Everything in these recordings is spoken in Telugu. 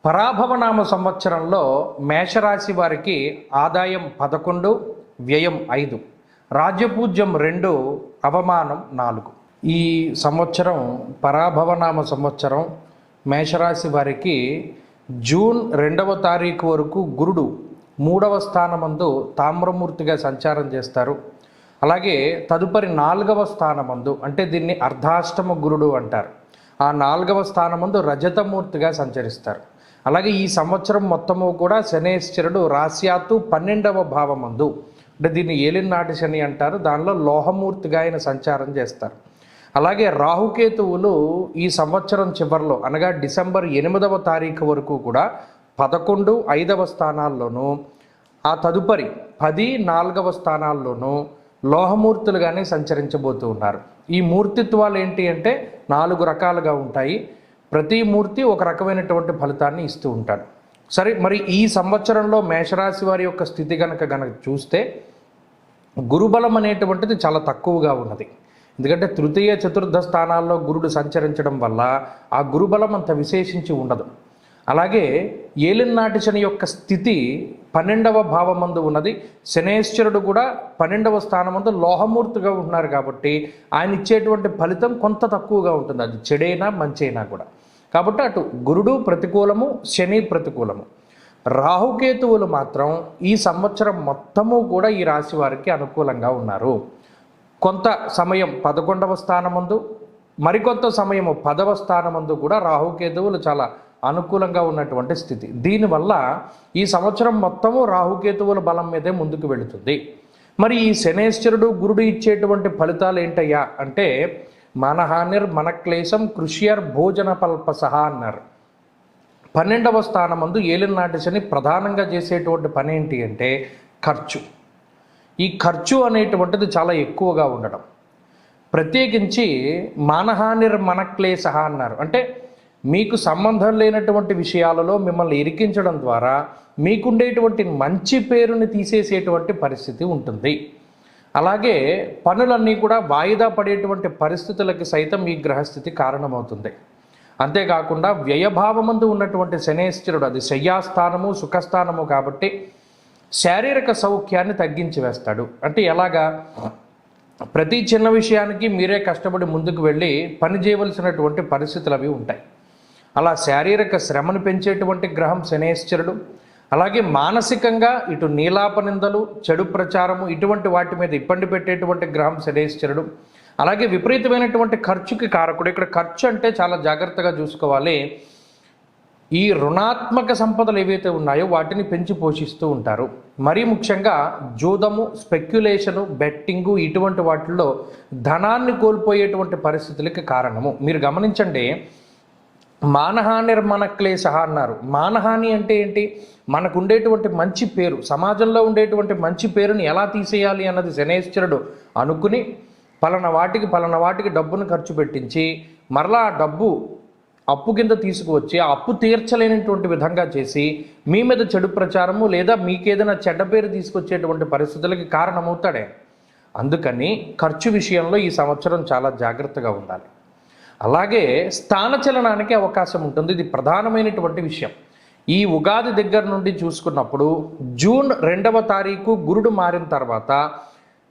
పరాభవనామ సంవత్సరంలో మేషరాశి వారికి ఆదాయం 11, వ్యయం 5, రాజ్యపూజ్యం 2, అవమానం 4. ఈ సంవత్సరం పరాభవనామ సంవత్సరం మేషరాశి వారికి జూన్ 2వ తారీఖు వరకు గురుడు 3వ స్థానమందు తామ్రమూర్తిగా సంచారం చేస్తారు. అలాగే తదుపరి 4వ స్థానమందు, అంటే దీన్ని అర్ధాష్టమ గురుడు అంటారు, ఆ 4వ స్థానమందు రజతమూర్తిగా సంచరిస్తారు. అలాగే ఈ సంవత్సరం మొత్తము కూడా శనేశ్వరుడు రాశ్యాత్తు 12వ భావమందు, అంటే దీన్ని ఏలినాటి శని అంటారు, దానిలో లోహమూర్తిగా ఆయన సంచారం చేస్తారు. అలాగే రాహుకేతువులు ఈ సంవత్సరం చివరిలో అనగా డిసెంబర్ 8వ తారీఖు వరకు కూడా 11, 5వ స్థానాల్లోనూ, ఆ తదుపరి 10, 4వ స్థానాల్లోనూ లోహమూర్తులుగానే సంచరించబోతూ ఉన్నారు. ఈ మూర్తిత్వాలు ఏంటి అంటే 4 రకాలుగా ఉంటాయి. ప్రతి మూర్తి ఒక రకమైనటువంటి ఫలితాన్ని ఇస్తూ ఉంటాడు. సరే, మరి ఈ సంవత్సరంలో మేషరాశి వారి యొక్క స్థితి గనక చూస్తే గురుబలం అనేటువంటిది చాలా తక్కువగా ఉన్నది. ఎందుకంటే తృతీయ, చతుర్థ స్థానాల్లో గురుడు సంచరించడం వల్ల ఆ గురుబలం అంత విశేషించి ఉండదు. అలాగే ఏలినాటి శని యొక్క స్థితి 12వ భావమందు ఉన్నది. శనేశ్వరుడు కూడా 12వ స్థానమందు లోహమూర్తిగా ఉంటున్నారు కాబట్టి ఆయన ఇచ్చేటువంటి ఫలితం కొంత తక్కువగా ఉంటుంది, అది చెడైనా మంచైనా కూడా. కాబట్టి అటు గురుడు ప్రతికూలము, శని ప్రతికూలము. రాహుకేతువులు మాత్రం ఈ సంవత్సరం మొత్తము కూడా ఈ రాశి వారికి అనుకూలంగా ఉన్నారు. కొంత సమయం 11వ స్థానమందు, మరికొంత సమయము 10వ స్థానమందు కూడా రాహుకేతువులు చాలా అనుకూలంగా ఉన్నటువంటి స్థితి. దీనివల్ల ఈ సంవత్సరం మొత్తము రాహుకేతువుల బలం మీదే ముందుకు వెళుతుంది. మరి ఈ శనేశ్వరుడు గురుడు ఇచ్చేటువంటి ఫలితాలు ఏంటయ్యా అంటే మనహానిర్ మనక్లేశం కృష్యర్ భోజన పల్పసహ అన్నారు. 12వ స్థానమందు ఏలినాటి శని ప్రధానంగా చేసేటువంటి పని ఏంటి అంటే ఖర్చు. ఈ ఖర్చు అనేటువంటిది చాలా ఎక్కువగా ఉండడం. ప్రత్యేకించి మానహానిర్ మనక్లేశ అన్నారు, అంటే మీకు సంబంధం లేనటువంటి విషయాలలో మిమ్మల్ని ఇరికించడం ద్వారా మీకుండేటువంటి మంచి పేరుని తీసేసేటువంటి పరిస్థితి ఉంటుంది. అలాగే పనులన్నీ కూడా వాయిదా పడేటువంటి పరిస్థితులకి సైతం ఈ గ్రహస్థితి కారణమవుతుంది. అంతేకాకుండా వ్యయభావమందు ఉన్నటువంటి శనేశ్వరుడు అది శయ్యాస్థానము, సుఖస్థానము కాబట్టి శారీరక సౌఖ్యాన్ని తగ్గించి వేస్తాడు. అంటే ఎలాగా? ప్రతి చిన్న విషయానికి మీరే కష్టపడి ముందుకు వెళ్ళి పని చేయవలసినటువంటి పరిస్థితులు అవి ఉంటాయి. అలా శారీరక శ్రమను పెంచేటువంటి గ్రహం శనేశ్వరుడు. అలాగే మానసికంగా ఇటు నీలాపనిందలు, చెడు ప్రచారము ఇటువంటి వాటి మీద ఇబ్బంది పెట్టేటువంటి గ్రహం శనేశ్వరుడు. అలాగే విపరీతమైనటువంటి ఖర్చుకి కారకుడు. ఇక్కడ ఖర్చు అంటే చాలా జాగ్రత్తగా చూసుకోవాలి. ఈ రుణాత్మక సంపదలు ఏవైతే ఉన్నాయో వాటిని పెంచి పోషిస్తూ ఉంటారు. మరీ ముఖ్యంగా జూదము, స్పెక్యులేషను, బెట్టింగు ఇటువంటి వాటిల్లో ధనాన్ని కోల్పోయేటువంటి పరిస్థితులకి కారణము. మీరు గమనించండి, మానహానిర్మనక్లేశ అన్నారు. మానహాని అంటే ఏంటి? మనకు ఉండేటువంటి మంచి పేరు, సమాజంలో ఉండేటువంటి మంచి పేరుని ఎలా తీసేయాలి అన్నది శనేశ్వరుడు అనుకుని పలానా వాటికి డబ్బును ఖర్చు పెట్టించి మరలా ఆ డబ్బు అప్పు కింద తీసుకువచ్చి ఆ అప్పు తీర్చలేనటువంటి విధంగా చేసి మీ మీద చెడు ప్రచారము లేదా మీకేదైనా చెడ్డ పేరు తీసుకొచ్చేటువంటి పరిస్థితులకి కారణమవుతాడే. అందుకని ఖర్చు విషయంలో ఈ సంవత్సరం చాలా జాగ్రత్తగా ఉండాలి. అలాగే స్థానచలనానికి అవకాశం ఉంటుంది. ఇది ప్రధానమైనటువంటి విషయం. ఈ ఉగాది దగ్గర నుండి చూసుకున్నప్పుడు జూన్ 2వ తారీఖు గురుడు మారిన తర్వాత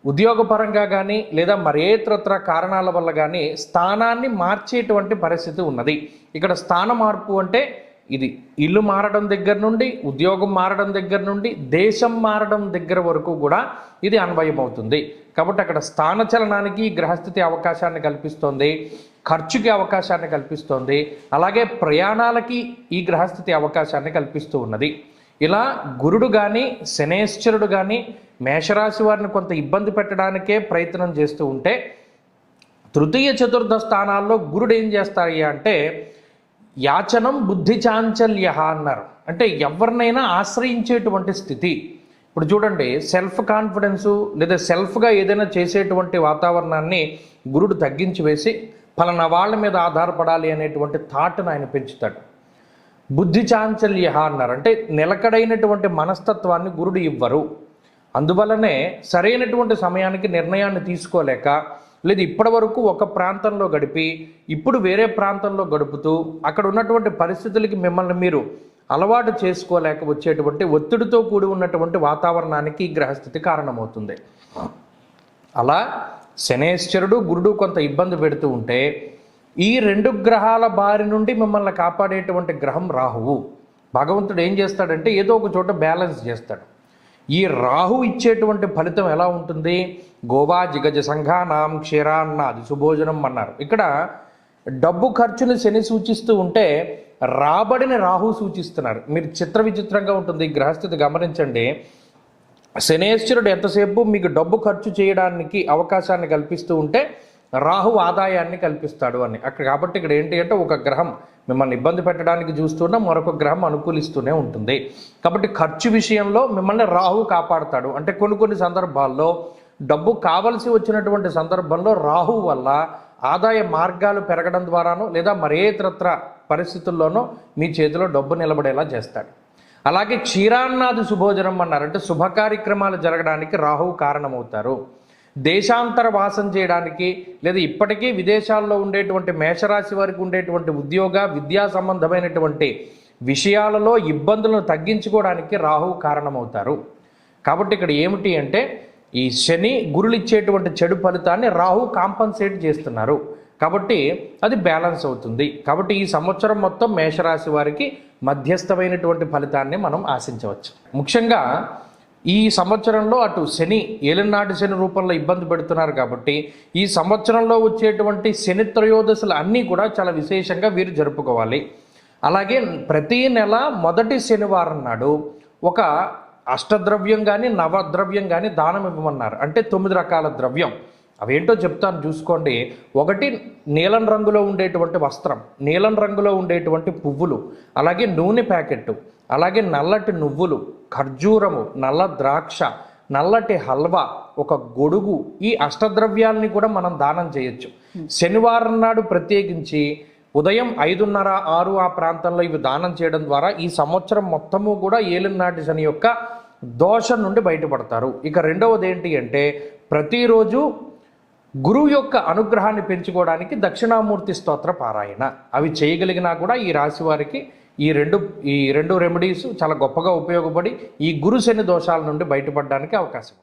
ఉద్యోగపరంగా కానీ లేదా మరేతరత్ర కారణాల వల్ల కానీ స్థానాన్ని మార్చేటువంటి పరిస్థితి ఉన్నది. ఇక్కడ స్థాన మార్పు అంటే ఇది ఇల్లు మారడం దగ్గర నుండి, ఉద్యోగం మారడం దగ్గర నుండి, దేశం మారడం దగ్గర వరకు కూడా ఇది అన్వయమవుతుంది. కాబట్టి అక్కడ స్థానచలనానికి గ్రహస్థితి అవకాశాన్ని కల్పిస్తోంది, ఖర్చుకి అవకాశాన్ని కల్పిస్తోంది, అలాగే ప్రయాణాలకి ఈ గ్రహస్థితి అవకాశాన్ని కల్పిస్తూ ఉన్నది. ఇలా గురుడు కానీ శనేశ్వరుడు కానీ మేషరాశి వారిని కొంత ఇబ్బంది పెట్టడానికే ప్రయత్నం చేస్తూ ఉంటే, తృతీయ చతుర్థ స్థానాల్లో గురుడు ఏం చేస్తారయ్యా అంటే యాచనం బుద్ధి చాంచల్య అన్నారు. అంటే ఎవరినైనా ఆశ్రయించేటువంటి స్థితి. ఇప్పుడు చూడండి, సెల్ఫ్ కాన్ఫిడెన్సు లేదా సెల్ఫ్గా ఏదైనా చేసేటువంటి వాతావరణాన్ని గురుడు తగ్గించి వేసి ఫలానా వాళ్ళ మీద ఆధారపడాలి అనేటువంటి థాట్ను ఆయన పెంచుతాడు. బుద్ధి చాంచల్య అన్నారు, అంటే నిలకడైనటువంటి మనస్తత్వాన్ని గురుడు ఇవ్వరు. అందువల్లనే సరైనటువంటి సమయానికి నిర్ణయాన్ని తీసుకోలేక లేదు ఇప్పటి వరకు ఒక ప్రాంతంలో గడిపి ఇప్పుడు వేరే ప్రాంతంలో గడుపుతూ అక్కడ ఉన్నటువంటి పరిస్థితులకి మిమ్మల్ని మీరు అలవాటు చేసుకోలేక వచ్చేటువంటి ఒత్తిడితో కూడి ఉన్నటువంటి వాతావరణానికి ఈ గ్రహస్థితి కారణమవుతుంది. అలా శనేశ్వరుడు గురుడు కొంత ఇబ్బంది పెడుతూ ఉంటే ఈ 2 గ్రహాల బారి నుండి మిమ్మల్ని కాపాడేటువంటి గ్రహం రాహువు. భగవంతుడు ఏం చేస్తాడంటే ఏదో ఒక చోట బ్యాలెన్స్ చేస్తాడు. ఈ రాహు ఇచ్చేటువంటి ఫలితం ఎలా ఉంటుంది? గోవా జిగజ సంఘానాం క్షీరాన్నాది సుభోజనం అన్నారు. ఇక్కడ డబ్బు ఖర్చుని శని సూచిస్తూ ఉంటే రాబడిని రాహు సూచిస్తున్నారు. మీరు విచిత్రంగా ఉంటుంది ఈ గ్రహస్థితి గమనించండి. శనేశ్వరుడు ఎంతసేపు మీకు డబ్బు ఖర్చు చేయడానికి అవకాశాన్ని కల్పిస్తూ ఉంటే రాహు ఆదాయాన్ని కల్పిస్తాడు అని కాబట్టి ఇక్కడ ఏంటి అంటే ఒక గ్రహం మిమ్మల్ని ఇబ్బంది పెట్టడానికి చూస్తున్నా మరొక గ్రహం అనుకూలిస్తూనే ఉంటుంది. కాబట్టి ఖర్చు విషయంలో మిమ్మల్ని రాహు కాపాడుతాడు. అంటే కొన్ని సందర్భాల్లో డబ్బు కావలసి వచ్చినటువంటి సందర్భంలో రాహు వల్ల ఆదాయ మార్గాలు పెరగడం ద్వారానో లేదా మరే ఇతరత్ర పరిస్థితుల్లోనో మీ చేతిలో డబ్బు నిలబడేలా చేస్తాడు. అలాగే క్షీరాన్నాది శుభోజనం అన్నారు. అంటే శుభ కార్యక్రమాలు జరగడానికి రాహువు కారణమవుతారు. దేశాంతర వాసం చేయడానికి లేదా ఇప్పటికీ విదేశాల్లో ఉండేటువంటి మేషరాశి వారికి ఉండేటువంటి ఉద్యోగ విద్యా సంబంధమైనటువంటి విషయాలలో ఇబ్బందులను తగ్గించుకోవడానికి రాహువు కారణమవుతారు. కాబట్టి ఇక్కడ ఏమిటి అంటే ఈ శని గురులు ఇచ్చేటువంటి చెడు ఫలితాన్ని రాహు కాంపన్సేట్ చేస్తున్నారు. కాబట్టి అది బ్యాలెన్స్ అవుతుంది. కాబట్టి ఈ సంవత్సరం మొత్తం మేషరాశి వారికి మధ్యస్థమైనటువంటి ఫలితాన్ని మనం ఆశించవచ్చు. ముఖ్యంగా ఈ సంవత్సరంలో అటు శని ఏలినాటి శని రూపంలో ఇబ్బంది పెడుతున్నారు కాబట్టి ఈ సంవత్సరంలో వచ్చేటువంటి శని త్రయోదశులు అన్నీ కూడా చాలా విశేషంగా వీరు జరుపుకోవాలి. అలాగే ప్రతి నెల మొదటి శనివారం నాడు ఒక అష్టద్రవ్యం కానీ నవద్రవ్యం కానీ దానం ఇవ్వమన్నారు. అంటే 9 రకాల ద్రవ్యం. అవేంటో చెప్తాను చూసుకోండి. ఒకటి నీలం రంగులో ఉండేటువంటి వస్త్రం, నీలం రంగులో ఉండేటువంటి పువ్వులు, అలాగే నూనె ప్యాకెట్టు, అలాగే నల్లటి నువ్వులు, ఖర్జూరము, నల్ల ద్రాక్ష, నల్లటి హల్వా, ఒక గొడుగు, ఈ అష్టద్రవ్యాలని కూడా మనం దానం చేయొచ్చు. శనివారం నాడు ప్రత్యేకించి ఉదయం 5:30, 6 ఆ ప్రాంతంలో ఇవి దానం చేయడం ద్వారా ఈ సంవత్సరం మొత్తము కూడా ఏలినాటి శని యొక్క దోషం నుండి బయటపడతారు. ఇక రెండవది ఏంటి అంటే ప్రతిరోజు గురువు యొక్క అనుగ్రహాన్ని పెంచుకోవడానికి దక్షిణామూర్తి స్తోత్ర పారాయణ అవి చేయగలిగినా కూడా ఈ రాశి వారికి ఈ రెండు రెమెడీస్ చాలా గొప్పగా ఉపయోగపడి ఈ గురు శని దోషాల నుండి బయటపడడానికి అవకాశం ఉంది.